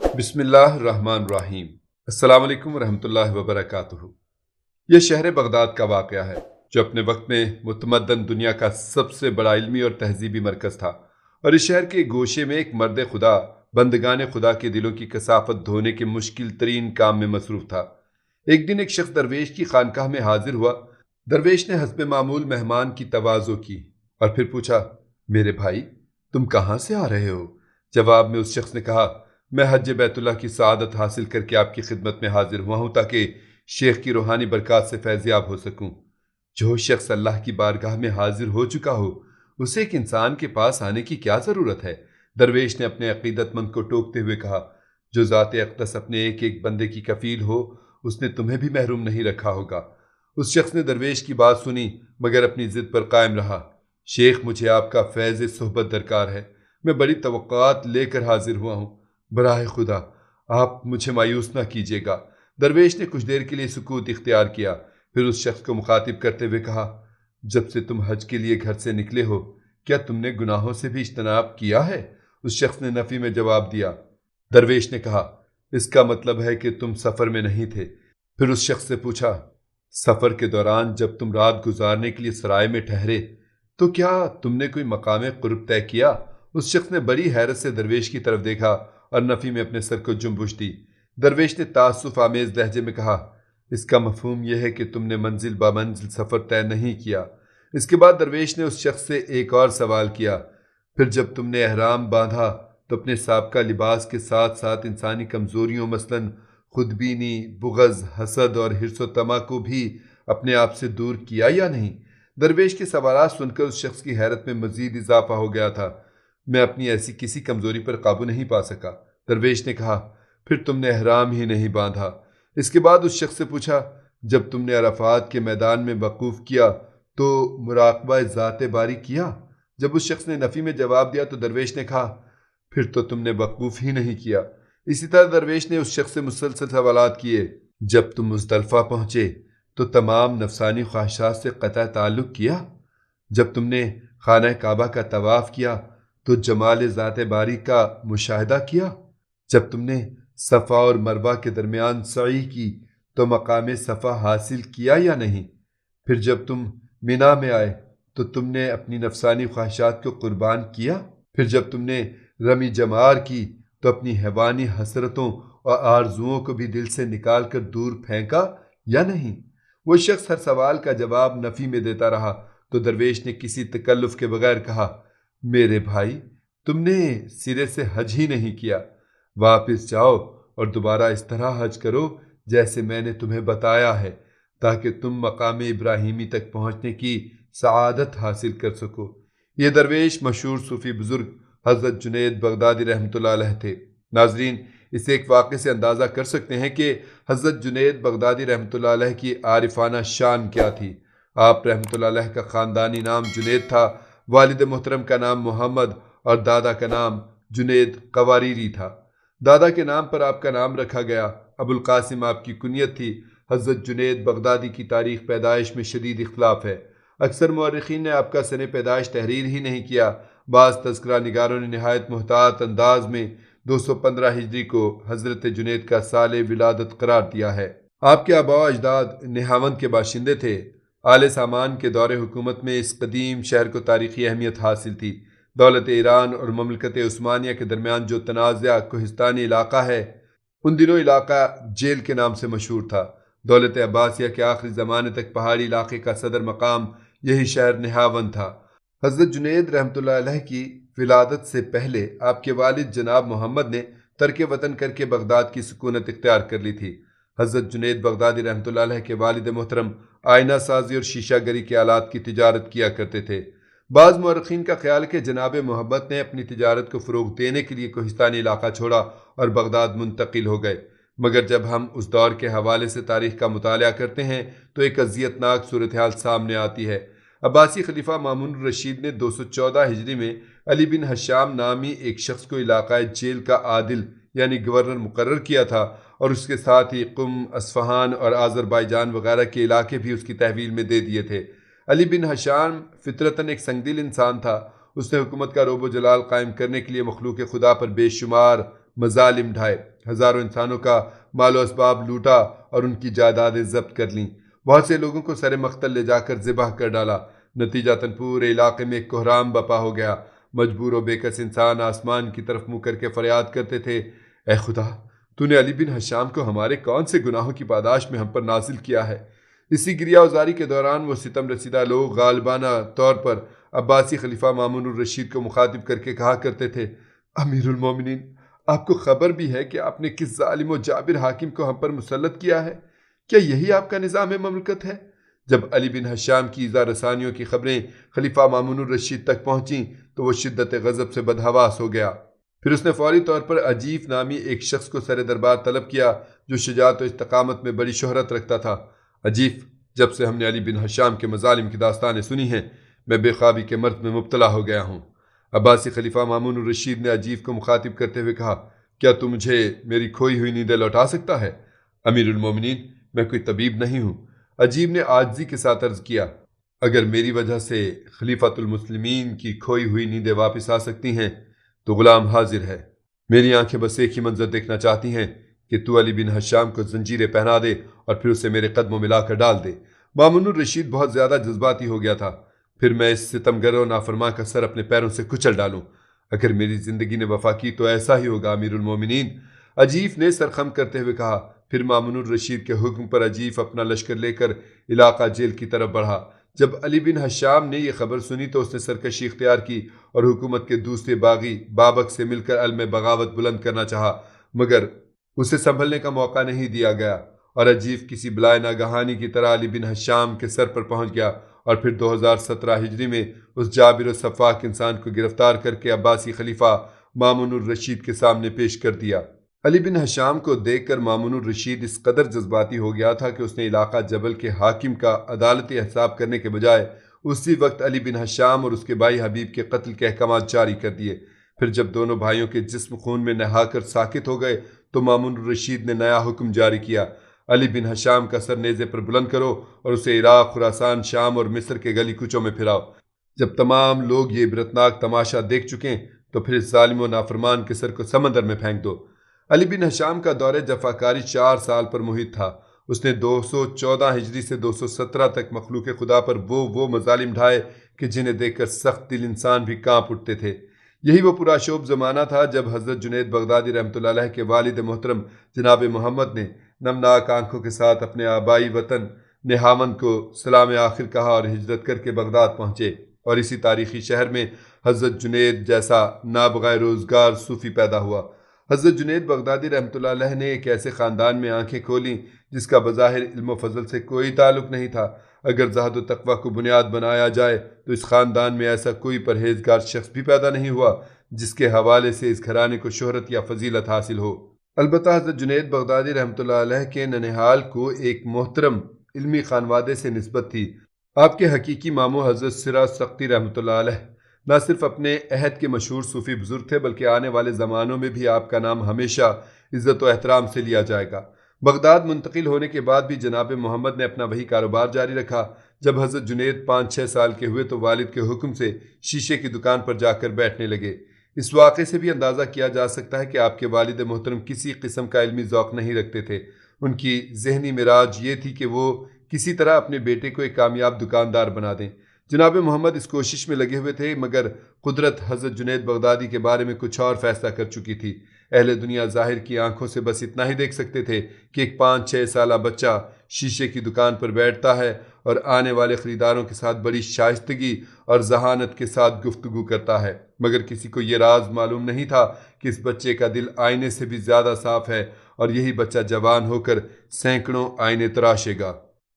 بسم اللہ الرحمن الرحیم۔ السلام علیکم ورحمۃ اللہ وبرکاتہ۔ یہ شہر بغداد کا واقعہ ہے جو اپنے وقت میں متمدن دنیا کا سب سے بڑا علمی اور تہذیبی مرکز تھا، اور اس شہر کے گوشے میں ایک مرد خدا بندگان خدا کے دلوں کی کثافت دھونے کے مشکل ترین کام میں مصروف تھا۔ ایک دن ایک شخص درویش کی خانقاہ میں حاضر ہوا۔ درویش نے حسب معمول مہمان کی تواضع کی اور پھر پوچھا، میرے بھائی تم کہاں سے آ رہے ہو؟ جواب میں اس شخص نے کہا، میں حج بیت اللہ کی سعادت حاصل کر کے آپ کی خدمت میں حاضر ہوا ہوں تاکہ شیخ کی روحانی برکات سے فیض یاب ہو سکوں۔ جو شخص اللہ کی بارگاہ میں حاضر ہو چکا ہو اسے ایک انسان کے پاس آنے کی کیا ضرورت ہے؟ درویش نے اپنے عقیدت مند کو ٹوکتے ہوئے کہا، جو ذات اقدس اپنے ایک ایک بندے کی کفیل ہو اس نے تمہیں بھی محروم نہیں رکھا ہوگا۔ اس شخص نے درویش کی بات سنی مگر اپنی ضد پر قائم رہا۔ شیخ مجھے آپ کا فیض صحبت درکار ہے، میں بڑی توقعات لے کر حاضر ہوا ہوں، براہ خدا آپ مجھے مایوس نہ کیجیے گا۔ درویش نے کچھ دیر کے لیے سکوت اختیار کیا، پھر اس شخص کو مخاطب کرتے ہوئے کہا، جب سے تم حج کے لیے گھر سے نکلے ہو کیا تم نے گناہوں سے بھی اجتناب کیا ہے؟ اس شخص نے نفی میں جواب دیا۔ درویش نے کہا، اس کا مطلب ہے کہ تم سفر میں نہیں تھے۔ پھر اس شخص سے پوچھا، سفر کے دوران جب تم رات گزارنے کے لیے سرائے میں ٹھہرے تو کیا تم نے کوئی مقام قرب طے کیا؟ اس شخص نے بڑی حیرت سے درویش کی طرف دیکھا اور نفی میں اپنے سر کو جنبش دی۔ درویش نے تعسف آمیز لہجے میں کہا، اس کا مفہوم یہ ہے کہ تم نے منزل با منزل سفر طے نہیں کیا۔ اس کے بعد درویش نے اس شخص سے ایک اور سوال کیا، پھر جب تم نے احرام باندھا تو اپنے سابقہ لباس کے ساتھ ساتھ انسانی کمزوریوں مثلاً خودبینی، بغض، حسد اور حرص و طمع کو بھی اپنے آپ سے دور کیا یا نہیں؟ درویش کے سوالات سن کر اس شخص کی حیرت میں مزید اضافہ ہو گیا تھا۔ میں اپنی ایسی کسی کمزوری پر قابو نہیں پا سکا۔ درویش نے کہا، پھر تم نے احرام ہی نہیں باندھا۔ اس کے بعد اس شخص سے پوچھا، جب تم نے عرفات کے میدان میں وقوف کیا تو مراقبہ ذات باری کیا؟ جب اس شخص نے نفی میں جواب دیا تو درویش نے کہا، پھر تو تم نے وقوف ہی نہیں کیا۔ اسی طرح درویش نے اس شخص سے مسلسل سوالات کیے، جب تم مزدلفہ پہنچے تو تمام نفسانی خواہشات سے قطع تعلق کیا؟ جب تم نے خانہ کعبہ کا طواف کیا تو جمال ذات باری کا مشاہدہ کیا؟ جب تم نے صفا اور مروہ کے درمیان سعی کی تو مقام صفا حاصل کیا یا نہیں؟ پھر جب تم مینا میں آئے تو تم نے اپنی نفسانی خواہشات کو قربان کیا؟ پھر جب تم نے رمی جمار کی تو اپنی حیوانی حسرتوں اور آرزوؤں کو بھی دل سے نکال کر دور پھینکا یا نہیں؟ وہ شخص ہر سوال کا جواب نفی میں دیتا رہا تو درویش نے کسی تکلف کے بغیر کہا، میرے بھائی تم نے سرے سے حج ہی نہیں کیا، واپس جاؤ اور دوبارہ اس طرح حج کرو جیسے میں نے تمہیں بتایا ہے تاکہ تم مقام ابراہیمی تک پہنچنے کی سعادت حاصل کر سکو۔ یہ درویش مشہور صوفی بزرگ حضرت جنید بغدادی رحمۃ اللہ علیہ تھے۔ ناظرین، اس ایک واقعے سے اندازہ کر سکتے ہیں کہ حضرت جنید بغدادی رحمۃ اللہ علیہ کی عارفانہ شان کیا تھی۔ آپ رحمۃ اللہ علیہ کا خاندانی نام جنید تھا، والد محترم کا نام محمد اور دادا کا نام جنید قواریری تھا۔ دادا کے نام پر آپ کا نام رکھا گیا۔ ابو القاسم آپ کی کنیت تھی۔ حضرت جنید بغدادی کی تاریخ پیدائش میں شدید اختلاف ہے۔ اکثر مورخین نے آپ کا سن پیدائش تحریر ہی نہیں کیا۔ بعض تذکرہ نگاروں نے نہایت محتاط انداز میں 215 ہجری کو حضرت جنید کا سال ولادت قرار دیا ہے۔ آپ کے آباء و اجداد نہاوند کے باشندے تھے۔ آل سامان کے دور حکومت میں اس قدیم شہر کو تاریخی اہمیت حاصل تھی۔ دولت ایران اور مملکت عثمانیہ کے درمیان جو تنازع کوہستانی علاقہ ہے، ان دنوں علاقہ جیل کے نام سے مشہور تھا۔ دولت عباسیہ کے آخری زمانے تک پہاڑی علاقے کا صدر مقام یہی شہر نہاوند تھا۔ حضرت جنید رحمۃ اللہ علیہ کی ولادت سے پہلے آپ کے والد جناب محمد نے ترک وطن کر کے بغداد کی سکونت اختیار کر لی تھی۔ حضرت جنید بغدادی رحمۃ اللہ علیہ کے والد محترم آئینہ سازی اور شیشہ گری کے آلات کی تجارت کیا کرتے تھے۔ بعض مورخین کا خیال ہے کہ جناب محمد نے اپنی تجارت کو فروغ دینے کے لیے کوہستانی علاقہ چھوڑا اور بغداد منتقل ہو گئے، مگر جب ہم اس دور کے حوالے سے تاریخ کا مطالعہ کرتے ہیں تو ایک اذیتناک صورتحال سامنے آتی ہے۔ عباسی خلیفہ مامون الرشید نے 214 ہجری میں علی بن ہشام نامی ایک شخص کو علاقہ جیل کا عادل یعنی گورنر مقرر کیا تھا، اور اس کے ساتھ ہی قم، اصفہان اور آذربائیجان وغیرہ کے علاقے بھی اس کی تحویل میں دے دیے تھے۔ علی بن ہشام فطرتاً ایک سنگدل انسان تھا۔ اس نے حکومت کا رعب و جلال قائم کرنے کے لیے مخلوق خدا پر بے شمار مظالم ڈھائے، ہزاروں انسانوں کا مال و اسباب لوٹا اور ان کی جائیدادیں ضبط کر لیں، بہت سے لوگوں کو سر مقتل لے جا کر ذبح کر ڈالا۔ نتیجتاً پورے علاقے میں ایک کوہرام بپا ہو گیا۔ مجبور و بے کس انسان آسمان کی طرف منہ کر کے فریاد کرتے تھے، اے خدا، تو نے علی بن ہشام کو ہمارے کون سے گناہوں کی پاداش میں ہم پر نازل کیا ہے؟ اسی گریہ وزاری کے دوران وہ ستم رسیدہ لوگ غالبانہ طور پر عباسی خلیفہ مامون الرشید کو مخاطب کر کے کہا کرتے تھے، امیر المومنین، آپ کو خبر بھی ہے کہ آپ نے کس ظالم و جابر حاکم کو ہم پر مسلط کیا ہے؟ کیا یہی آپ کا نظام مملکت ہے؟ جب علی بن ہشام کی ایذا رسانیوں کی خبریں خلیفہ مامون الرشید تک پہنچیں تو وہ شدت غضب سے بدحواس ہو گیا۔ پھر اس نے فوری طور پر عجیف نامی ایک شخص کو سر دربار طلب کیا جو شجاعت و استقامت میں بڑی شہرت رکھتا تھا۔ عجیف، جب سے ہم نے علی بن ہشام کے مظالم کی داستانیں سنی ہیں، میں بے خوابی کے مرض میں مبتلا ہو گیا ہوں۔ عباسی خلیفہ مامون الرشید نے عجیف کو مخاطب کرتے ہوئے کہا، کیا تو مجھے میری کھوئی ہوئی نیندیں لوٹا سکتا ہے؟ امیر المومنین، میں کوئی طبیب نہیں ہوں۔ عجیب نے عاجزی کے ساتھ عرض کیا، اگر میری وجہ سے خلیفۃ المسلمین کی کھوئی ہوئی نیندیں واپس آ سکتی ہیں تو غلام حاضر ہے۔ میری آنکھیں بس ایک ہی منظر دیکھنا چاہتی ہیں کہ تو علی بن ہشام کو زنجیریں پہنا دے اور پھر اسے میرے قدموں میں لا کر ڈال دے۔ مامون الرشید بہت زیادہ جذباتی ہو گیا تھا۔ پھر میں اس ستمگر و نافرمان کا سر اپنے پیروں سے کچل ڈالوں۔ اگر میری زندگی نے وفا کی تو ایسا ہی ہوگا امیر المومنین، عجیف نے سرخم کرتے ہوئے کہا۔ پھر مامون الرشید کے حکم پر عجیف اپنا لشکر لے کر علاقہ جیل کی طرف بڑھا۔ جب علی بن ہشام نے یہ خبر سنی تو اس نے سرکشی اختیار کی اور حکومت کے دوسرے باغی بابک سے مل کر علم بغاوت بلند کرنا چاہا، مگر اسے سنبھلنے کا موقع نہیں دیا گیا اور عجیف کسی بلائے ناگہانی کی طرح علی بن ہشام کے سر پر پہنچ گیا اور پھر 2017 ہجری میں اس جابر و سفاک انسان کو گرفتار کر کے عباسی خلیفہ مامون الرشید کے سامنے پیش کر دیا۔ علی بن ہشام کو دیکھ کر مامون الرشید اس قدر جذباتی ہو گیا تھا کہ اس نے علاقہ جبل کے حاکم کا عدالتی حساب کرنے کے بجائے اسی وقت علی بن ہشام اور اس کے بھائی حبیب کے قتل کے احکامات جاری کر دیے۔ پھر جب دونوں بھائیوں کے جسم خون میں نہا کر ساکت ہو گئے تو مامون الرشید نے نیا حکم جاری کیا، علی بن ہشام کا سر نیزے پر بلند کرو اور اسے عراق، خراسان، شام اور مصر کے گلی کوچوں میں پھراؤ۔ جب تمام لوگ یہ عبرتناک تماشا دیکھ چکیں تو پھر اس ظالم و نافرمان کے سر کو سمندر میں پھینک دو۔ علی بن ہشام کا دور جفاکاری 4 سال پر محیط تھا۔ اس نے 214 ہجری سے 217 تک مخلوق خدا پر وہ مظالم ڈھائے کہ جنہیں دیکھ کر سخت دل انسان بھی کانپ اٹھتے تھے۔ یہی وہ پراشوب زمانہ تھا جب حضرت جنید بغدادی رحمۃ اللہ علیہ کے والد محترم جناب محمد نے نمناک آنکھوں کے ساتھ اپنے آبائی وطن نہاوند کو سلام آخر کہا اور ہجرت کر کے بغداد پہنچے، اور اسی تاریخی شہر میں حضرت جنید جیسا نابغہ روزگار صوفی پیدا ہوا۔ حضرت جنید بغدادی رحمۃ اللہ علیہ نے ایک ایسے خاندان میں آنکھیں کھولیں جس کا بظاہر علم و فضل سے کوئی تعلق نہیں تھا۔ اگر زہد و تقویٰ کو بنیاد بنایا جائے تو اس خاندان میں ایسا کوئی پرہیزگار شخص بھی پیدا نہیں ہوا جس کے حوالے سے اس گھرانے کو شہرت یا فضیلت حاصل ہو۔ البتہ حضرت جنید بغدادی رحمۃ اللہ علیہ کے ننہال کو ایک محترم علمی خانوادے سے نسبت تھی۔ آپ کے حقیقی ماموں حضرت سرا سختی رحمۃ اللہ علیہ نہ صرف اپنے عہد کے مشہور صوفی بزرگ تھے بلکہ آنے والے زمانوں میں بھی آپ کا نام ہمیشہ عزت و احترام سے لیا جائے گا۔ بغداد منتقل ہونے کے بعد بھی جناب محمد نے اپنا وہی کاروبار جاری رکھا۔ جب حضرت جنید 5-6 سال کے ہوئے تو والد کے حکم سے شیشے کی دکان پر جا کر بیٹھنے لگے۔ اس واقعے سے بھی اندازہ کیا جا سکتا ہے کہ آپ کے والد محترم کسی قسم کا علمی ذوق نہیں رکھتے تھے۔ ان کی ذہنی معراج یہ تھی کہ وہ کسی طرح اپنے بیٹے کو ایک کامیاب دکاندار بنا دیں۔ جناب محمد اس کوشش میں لگے ہوئے تھے، مگر قدرت حضرت جنید بغدادی کے بارے میں کچھ اور فیصلہ کر چکی تھی۔ اہل دنیا ظاہر کی آنکھوں سے بس اتنا ہی دیکھ سکتے تھے کہ ایک 5-6 سالہ بچہ شیشے کی دکان پر بیٹھتا ہے اور آنے والے خریداروں کے ساتھ بڑی شائستگی اور ذہانت کے ساتھ گفتگو کرتا ہے، مگر کسی کو یہ راز معلوم نہیں تھا کہ اس بچے کا دل آئینے سے بھی زیادہ صاف ہے اور یہی بچہ جوان ہو کر سینکڑوں آئینے تراشے گا،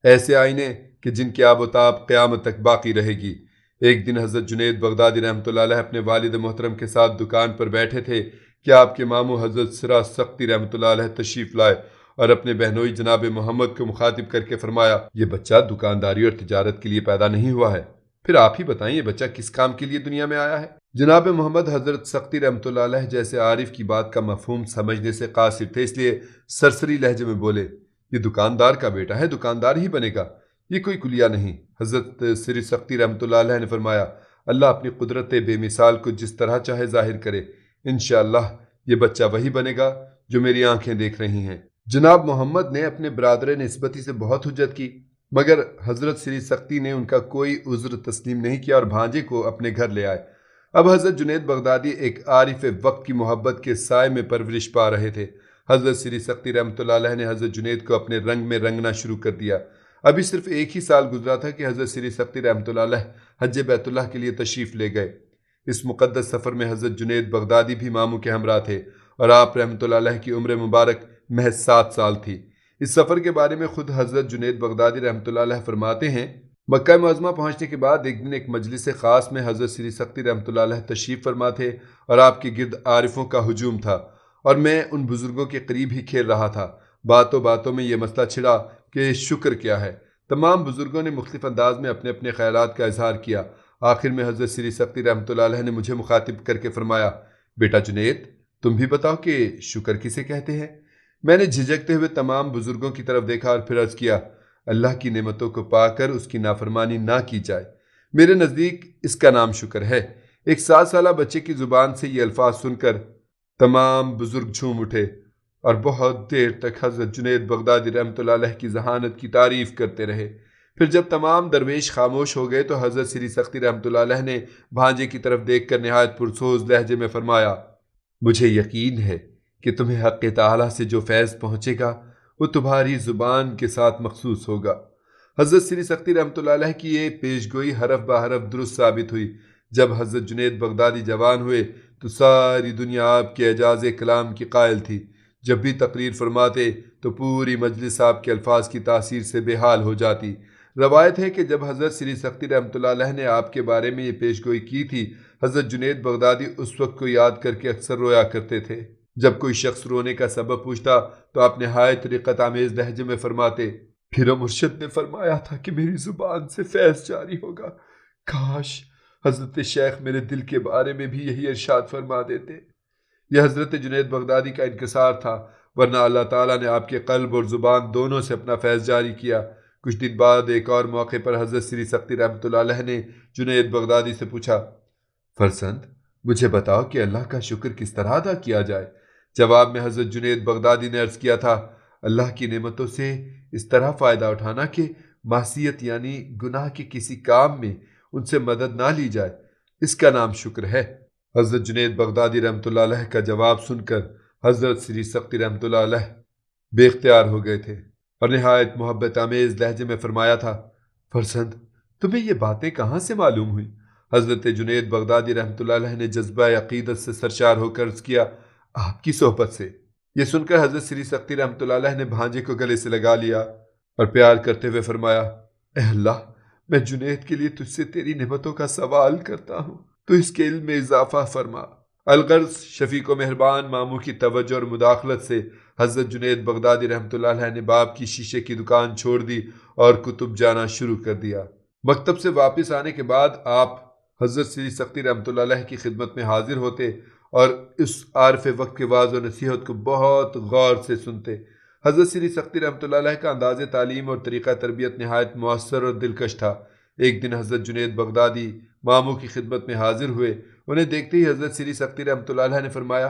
ایسے آئینے کہ جن کی آب و تاب قیامت تک باقی رہے گی۔ ایک دن حضرت جنید بغدادی رحمۃ اللہ علیہ اپنے والد محترم کے ساتھ دکان پر بیٹھے تھے کہ آپ کے ماموں حضرت سرا سختی رحمۃ اللہ علیہ تشریف لائے اور اپنے بہنوئی جناب محمد کو مخاطب کر کے فرمایا، یہ بچہ دکانداری اور تجارت کے لیے پیدا نہیں ہوا ہے، پھر آپ ہی بتائیں یہ بچہ کس کام کے لیے دنیا میں آیا ہے؟ جناب محمد حضرت سختی رحمۃ اللہ علیہ جیسے عارف کی بات کا مفہوم سمجھنے سے قاصر تھے، اس لیے سرسری لہجے میں بولے، یہ دکاندار کا بیٹا ہے، دکاندار ہی بنے گا، یہ کوئی کلیہ نہیں۔ حضرت سری سختی رحمۃ اللہ علیہ نے فرمایا، اللہ اپنی قدرت بے مثال کو جس طرح چاہے ظاہر کرے، انشاءاللہ یہ بچہ وہی بنے گا جو میری آنکھیں دیکھ رہی ہیں۔ جناب محمد نے اپنے برادر نسبتی سے بہت حجت کی، مگر حضرت سری سختی نے ان کا کوئی عذر تسلیم نہیں کیا اور بھانجے کو اپنے گھر لے آئے۔ اب حضرت جنید بغدادی ایک عارف وقت کی محبت کے سائے میں پرورش پا رہے تھے۔ حضرت سری سختی رحمۃ اللہ علیہ نے حضرت جنید کو اپنے رنگ میں رنگنا شروع کر دیا۔ ابھی صرف ایک ہی سال گزرا تھا کہ حضرت سری سختی رحمۃ اللہ علیہ حج بیت اللہ کے لیے تشریف لے گئے۔ اس مقدس سفر میں حضرت جنید بغدادی بھی ماموں کے ہمراہ تھے اور آپ رحمۃ اللہ علیہ کی عمر مبارک محض 7 سال تھی۔ اس سفر کے بارے میں خود حضرت جنید بغدادی رحمۃ اللہ علیہ فرماتے ہیں، مکہ معظمہ پہنچنے کے بعد ایک دن ایک مجلس خاص میں حضرت سری سختی رحمۃ اللہ علیہ تشریف فرما تھے اور آپ کے گرد عارفوں کا ہجوم تھا اور میں ان بزرگوں کے قریب ہی کھیل رہا تھا۔ باتوں باتوں میں یہ مسئلہ چھڑا کہ شکر کیا ہے۔ تمام بزرگوں نے مختلف انداز میں اپنے اپنے خیالات کا اظہار کیا۔ آخر میں حضرت سری سختی رحمۃ اللہ علیہ نے مجھے مخاطب کر کے فرمایا، بیٹا جنید، تم بھی بتاؤ کہ شکر کسے کہتے ہیں؟ میں نے جھجکتے ہوئے تمام بزرگوں کی طرف دیکھا اور پھر عرض کیا، اللہ کی نعمتوں کو پا کر اس کی نافرمانی نہ کی جائے۔ میرے نزدیک اس کا نام شکر ہے۔ ایک 7 سالہ بچے کی زبان سے یہ الفاظ سن کر تمام بزرگ جھوم اٹھے اور بہت دیر تک حضرت جنید بغدادی رحمۃ اللہ علیہ کی ذہانت کی تعریف کرتے رہے۔ پھر جب تمام درویش خاموش ہو گئے تو حضرت سری سختی رحمۃ اللہ علیہ نے بھانجے کی طرف دیکھ کر نہایت پرسوز لہجے میں فرمایا، مجھے یقین ہے کہ تمہیں حق تعالیٰ سے جو فیض پہنچے گا وہ تمہاری زبان کے ساتھ مخصوص ہوگا۔ حضرت سری سختی رحمۃ اللہ علیہ کی یہ پیشگوئی حرف بحرف درست ثابت ہوئی۔ جب حضرت جنید بغدادی جوان ہوئے تو ساری دنیا آپ کے اعجاز کلام کی قائل تھی۔ جب بھی تقریر فرماتے تو پوری مجلس آپ کے الفاظ کی تاثیر سے بے حال ہو جاتی۔ روایت ہے کہ جب حضرت سری سختی رحمۃ اللہ علیہ نے آپ کے بارے میں یہ پیشگوئی کی تھی، حضرت جنید بغدادی اس وقت کو یاد کر کے اکثر رویا کرتے تھے۔ جب کوئی شخص رونے کا سبب پوچھتا تو آپ نہایت رقت آمیز لہجے میں فرماتے، پھر مرشد نے فرمایا تھا کہ میری زبان سے فیض جاری ہوگا۔ کاش حضرت شیخ میرے دل کے بارے میں بھی یہی ارشاد فرما دیتے۔ یہ حضرت جنید بغدادی کا انکسار تھا، ورنہ اللہ تعالیٰ نے آپ کے قلب اور زبان دونوں سے اپنا فیض جاری کیا۔ کچھ دن بعد ایک اور موقع پر حضرت سری سختی رحمۃ اللہ علیہ نے جنید بغدادی سے پوچھا، فرزند مجھے بتاؤ کہ اللہ کا شکر کس طرح ادا کیا جائے؟ جواب میں حضرت جنید بغدادی نے عرض کیا تھا، اللہ کی نعمتوں سے اس طرح فائدہ اٹھانا کہ معصیت یعنی گناہ کے کسی کام میں ان سے مدد نہ لی جائے، اس کا نام شکر ہے۔ حضرت جنید بغدادی رحمۃ اللہ علیہ کا جواب سن کر حضرت سری سختی رحمۃ اللہ علیہ بے اختیار ہو گئے تھے اور نہایت محبت آمیز لہجے میں فرمایا تھا، فرزند تمہیں یہ باتیں کہاں سے معلوم ہوئی؟ حضرت جنید بغدادی رحمۃ اللہ علیہ نے جذبہ عقیدت سے سرشار ہو کر عرض کیا، آپ کی صحبت سے۔ یہ سن کر حضرت سری سختی رحمۃ اللہ علیہ نے بھانجے کو گلے سے لگا لیا اور پیار کرتے ہوئے فرمایا، اے اللہ، میں جنید کے لیے تجھ سے تیری نعمتوں کا سوال کرتا ہوں، تو اس کے علم میں اضافہ فرما۔ الغرض شفیق و مہربان ماموں کی توجہ اور مداخلت سے حضرت جنید بغدادی رحمۃ اللہ علیہ نے باپ کی شیشے کی دکان چھوڑ دی اور کتب جانا شروع کر دیا۔ مکتب سے واپس آنے کے بعد آپ حضرت سری سختی رحمۃ اللہ علیہ کی خدمت میں حاضر ہوتے اور اس عارف وقت کے واعظ و نصیحت کو بہت غور سے سنتے۔ حضرت سری سختی رحمۃ اللہ علیہ کا انداز تعلیم اور طریقہ تربیت نہایت مؤثر اور دلکش تھا۔ ایک دن حضرت جنید بغدادی ماموں کی خدمت میں حاضر ہوئے۔ انہیں دیکھتے ہی حضرت سری سختی رحمۃ اللہ علیہ نے فرمایا،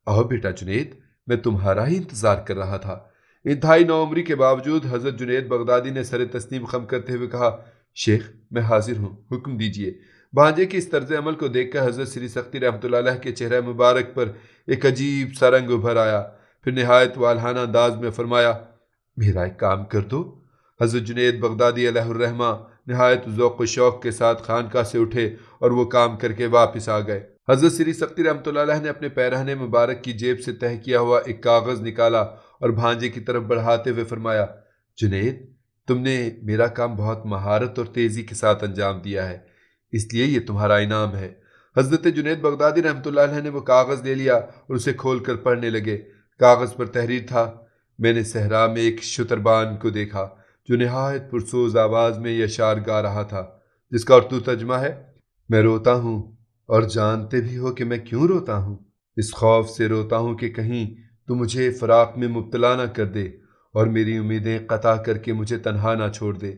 آؤ بیٹا جنید، میں تمہارا ہی انتظار کر رہا تھا۔ انتہائی نوعمری کے باوجود حضرت جنید بغدادی نے سر تسلیم خم کرتے ہوئے کہا، شیخ میں حاضر ہوں، حکم دیجیے۔ بھانجے کی اس طرز عمل کو دیکھ کر حضرت سری سختی رحمۃ اللہ علیہ کے چہرہ مبارک پر ایک عجیب سا رنگ ابھر آیا۔ پھر نہایت والہانہ انداز میں فرمایا، میرا ایک کام کر دو۔ حضرت جنید بغدادی علیہ الرحمہ نہایت ذوق و شوق کے ساتھ خانقاہ سے اٹھے اور وہ کام کر کے واپس آ گئے۔ حضرت سری سختی رحمۃ اللہ علیہ نے اپنے پیرہن مبارک کی جیب سے تہہ کیا ہوا ایک کاغذ نکالا اور بھانجے کی طرف بڑھاتے ہوئے فرمایا، جنید تم نے میرا کام بہت مہارت اور تیزی کے ساتھ انجام دیا ہے، اس لیے یہ تمہارا انعام ہے۔ حضرت جنید بغدادی رحمۃ اللہ علیہ نے وہ کاغذ لے لیا اور اسے کھول کر پڑھنے لگے۔ کاغذ پر تحریر تھا، میں نے صحرا میں ایک شتربان کو دیکھا جو نہایت پرسوز آواز میں یہ اشعار گا رہا تھا، جس کا اردو ترجمہ ہے، میں روتا ہوں اور جانتے بھی ہو کہ میں کیوں روتا ہوں۔ اس خوف سے روتا ہوں کہ کہیں تو مجھے فراق میں مبتلا نہ کر دے اور میری امیدیں قطع کر کے مجھے تنہا نہ چھوڑ دے۔